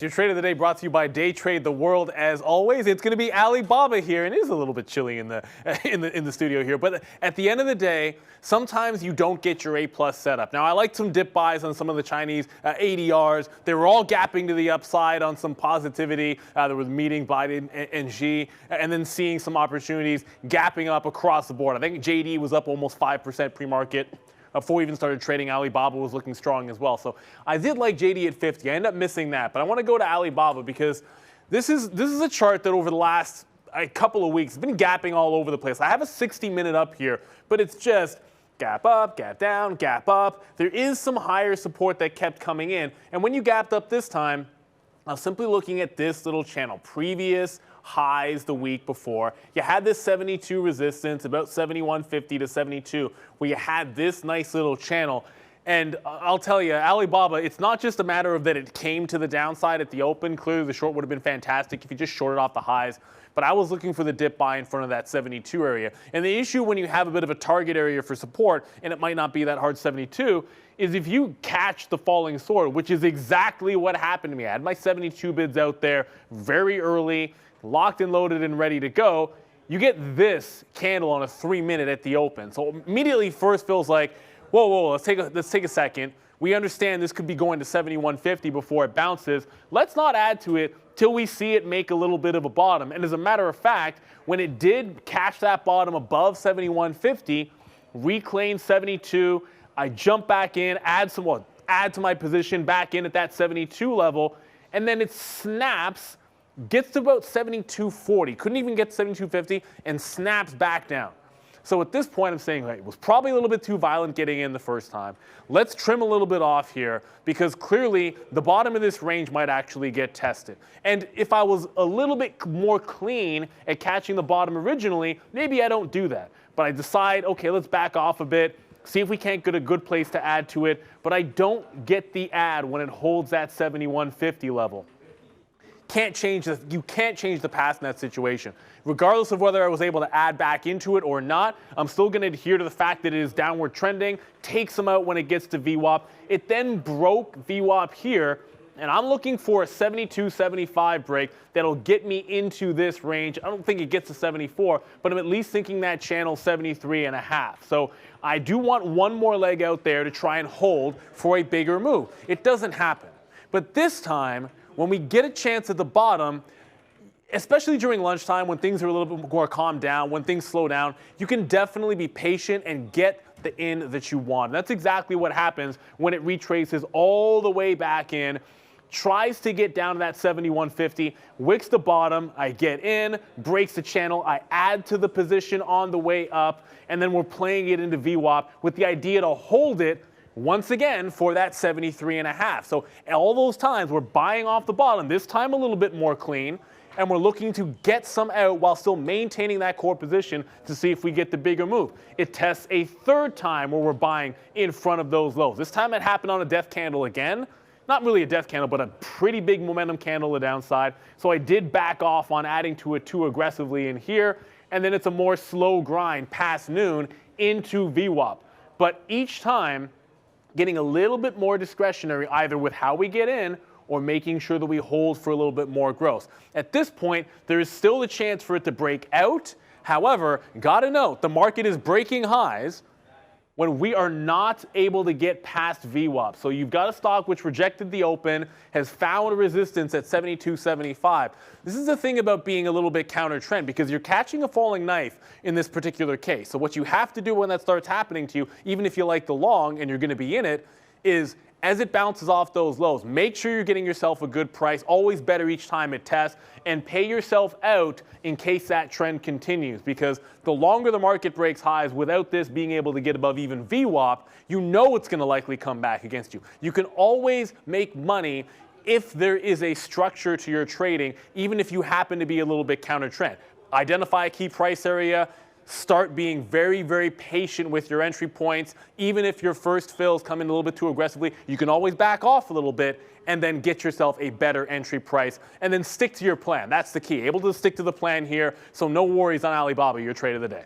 Your trade of the day brought to you by Day Trade the World. As always, it's going to be Alibaba here, and it is a little bit chilly in the in the studio here. But at the end of the day, sometimes you don't get your A+ setup. Now, I liked some dip buys on some of the Chinese ADRs. They were all gapping to the upside on some positivity. There was meeting Biden and Xi, and then seeing some opportunities gapping up across the board. I think JD was up almost 5% pre-market. Before we even started trading, Alibaba was looking strong as well. So I did like JD at 50. I ended up missing that. But I want to go to Alibaba because this is a chart that over the last couple of weeks has been gapping all over the place. I have a 60-minute up here, but it's just gap up, gap down, gap up. There is some higher support that kept coming in. And when you gapped up this time, I was simply looking at this little channel, previous highs the week before. You had this 72 resistance, about 71.50 to 72, where you had this nice little channel. And I'll tell you, Alibaba, it's not just a matter of that it came to the downside at the open. Clearly, the short would have been fantastic if you just shorted off the highs. But I was looking for the dip buy in front of that 72 area. And the issue when you have a bit of a target area for support, and it might not be that hard 72, is if you catch the falling sword, which is exactly what happened to me. I had my 72 bids out there very early, locked and loaded and ready to go. You get this candle on a 3-minute at the open. So immediately first feels like, whoa, let's take a second. We understand this could be going to 71.50 before it bounces. Let's not add to it till we see it make a little bit of a bottom. And as a matter of fact, when it did catch that bottom above 71.50, reclaim 72, I jump back in, add to my position back in at that 72 level, and then it snaps, gets to about 72.40, couldn't even get to 72.50, and snaps back down. So at this point, I'm saying, it was probably a little bit too violent getting in the first time. Let's trim a little bit off here because clearly the bottom of this range might actually get tested. And if I was a little bit more clean at catching the bottom originally, maybe I don't do that. But I decide, okay, let's back off a bit, see if we can't get a good place to add to it. But I don't get the add when it holds that 71.50 level. You can't change the past in that situation. Regardless of whether I was able to add back into it or not, I'm still going to adhere to the fact that it is downward trending, takes them out when it gets to VWAP. It then broke VWAP here, and I'm looking for a 72.75 break that'll get me into this range. I don't think it gets to 74, but I'm at least thinking that channel 73.5. So I do want one more leg out there to try and hold for a bigger move. It doesn't happen. But this time, when we get a chance at the bottom, especially during lunchtime when things are a little bit more calmed down, when things slow down, you can definitely be patient and get the in that you want. And that's exactly what happens when it retraces all the way back in, tries to get down to that 71.50, wicks the bottom, I get in, breaks the channel, I add to the position on the way up, and then we're playing it into VWAP with the idea to hold it once again for that 73.5. So all those times we're buying off the bottom, this time a little bit more clean, and we're looking to get some out while still maintaining that core position to see if we get the bigger move. It tests a third time where we're buying in front of those lows. This time it happened on a death candle again. Not really a death candle, but a pretty big momentum candle to the downside. So I did back off on adding to it too aggressively in here, and then it's a more slow grind past noon into VWAP. But each time, getting a little bit more discretionary either with how we get in or making sure that we hold for a little bit more growth. At this point, there is still a chance for it to break out. However, gotta note, the market is breaking highs when we are not able to get past VWAP. So you've got a stock which rejected the open, has found a resistance at 72.75. This is the thing about being a little bit counter trend because you're catching a falling knife in this particular case. So what you have to do when that starts happening to you, even if you like the long and you're going to be in it, is as it bounces off those lows, make sure you're getting yourself a good price, always better each time it tests, and pay yourself out in case that trend continues. Because the longer the market breaks highs without this being able to get above even VWAP, you know it's going to likely come back against you. You can always make money if there is a structure to your trading, even if you happen to be a little bit counter trend. Identify a key price area. Start being very, very patient with your entry points. Even if your first fills come in a little bit too aggressively, you can always back off a little bit and then get yourself a better entry price and then stick to your plan. That's the key. Able to stick to the plan here, so no worries on Alibaba, your trade of the day.